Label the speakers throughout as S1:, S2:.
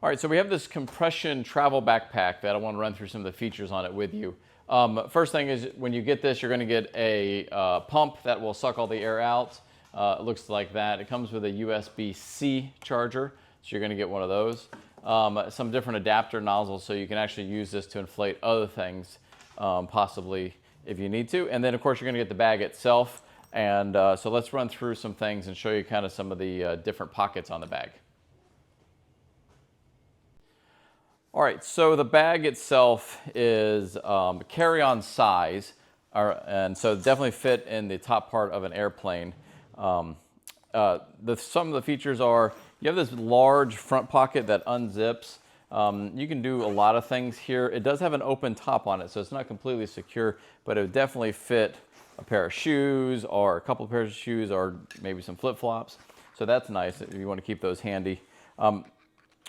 S1: All right, so we have this compression travel backpack that I want to run through some of the features on it with you. First thing is when you get this, you're going to get a pump that will suck all the air out. It looks like that. It comes with a USB-C charger, so you're going to get one of those. Some different adapter nozzles, so you can actually use this to inflate other things, possibly if you need to. And then, of course, you're going to get the bag itself. And so let's run through some things and show you kind of some of the different pockets on the bag. All right, so the bag itself is carry-on size, and so definitely fit in the top part of an airplane. Some of the features are, you have this large front pocket that unzips. You can do a lot of things here. It does have an open top on it, so it's not completely secure, but it would definitely fit a pair of shoes or a couple of pairs of shoes or maybe some flip-flops. So that's nice if you want to keep those handy.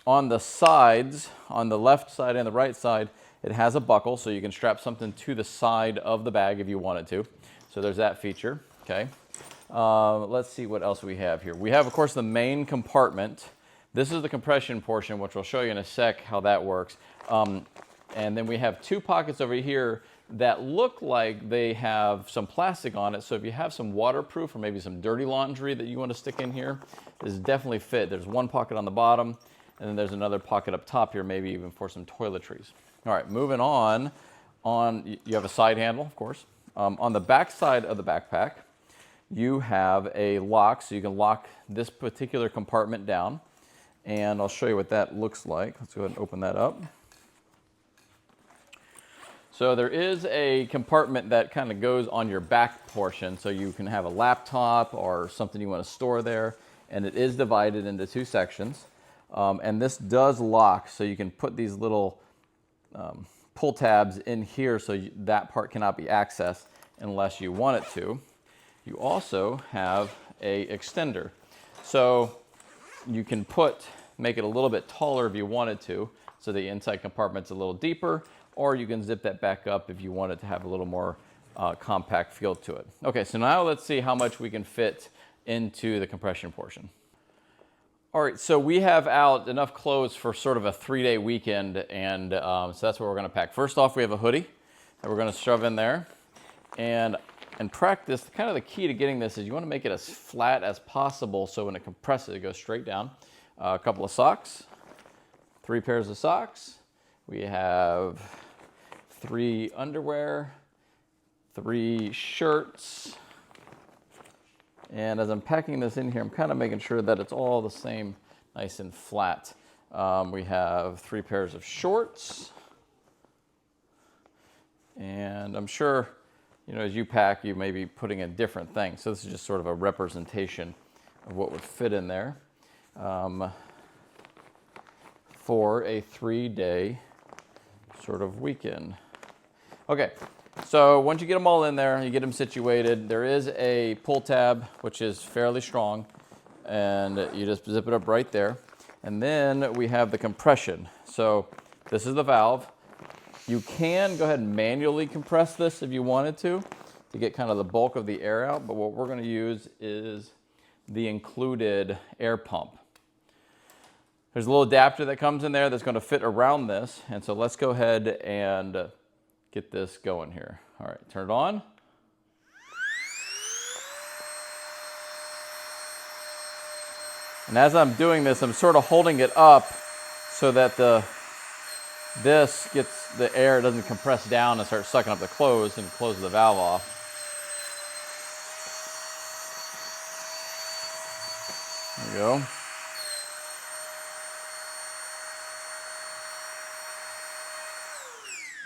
S1: On the sides, on the left side and the right side, it has a buckle, so you can strap something to the side of the bag if you wanted to. So there's that feature, okay. Let's see what else we have here. We have, of course, the main compartment. This is the compression portion, which we'll show you in a sec how that works. And then we have two pockets over here that look like they have some plastic on it. So if you have some waterproof or maybe some dirty laundry that you want to stick in here, this is definitely fit. There's one pocket on the bottom, and then there's another pocket up top here, maybe even for some toiletries. All right, moving on. You have a side handle, of course. On the back side of the backpack, you have a lock, so you can lock this particular compartment down. And I'll show you what that looks like. Let's go ahead and open that up. So there is a compartment that kind of goes on your back portion, so you can have a laptop or something you want to store there, and it is divided into two sections. And this does lock, so you can put these little pull tabs in here so that part cannot be accessed unless you want it to. You also have a extender. So you can make it a little bit taller if you wanted to, so the inside compartment's a little deeper, or you can zip that back up if you want it to have a little more compact feel to it. Okay, so now let's see how much we can fit into the compression portion. All right, so we have out enough clothes for sort of a 3-day weekend, and so that's what we're gonna pack. First off, we have a hoodie that we're gonna shove in there. And in practice, kind of the key to getting this is you wanna make it as flat as possible so when it compresses, it goes straight down. A couple of socks, 3 pairs of socks. We have 3 underwear, 3 shirts. And as I'm packing this in here, I'm kind of making sure that it's all the same, nice and flat. We have 3 pairs of shorts. And I'm sure, as you pack, you may be putting in different things. So this is just sort of a representation of what would fit in there for a 3-day sort of weekend. Okay. So once you get them all in there, you get them situated, there is a pull tab, which is fairly strong, and you just zip it up right there. And then we have the compression. So this is the valve. You can go ahead and manually compress this if you wanted to get kind of the bulk of the air out, but what we're going to use is the included air pump. There's a little adapter that comes in there that's going to fit around this, and so let's go ahead and get this going here. All right, turn it on. And as I'm doing this, I'm sort of holding it up so that this gets the air, doesn't compress down and start sucking up the clothes and close the valve off. There we go.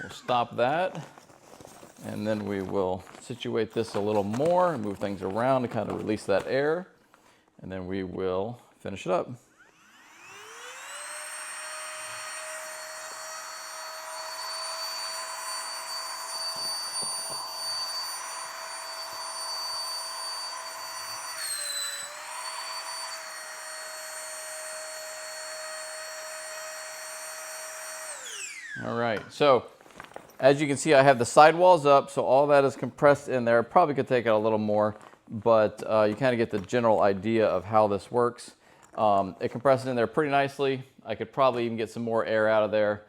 S1: We'll stop that, and then we will situate this a little more and move things around to kind of release that air, and then we will finish it up. All right, so as you can see, I have the sidewalls up, so all that is compressed in there. Probably could take it a little more, but you kind of get the general idea of how this works. It compresses in there pretty nicely. I could probably even get some more air out of there.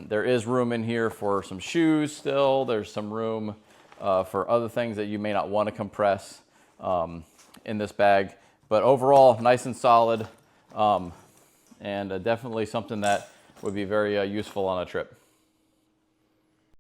S1: There is room in here for some shoes still. There's some room for other things that you may not want to compress in this bag. But overall, nice and solid, and definitely something that would be very useful on a trip.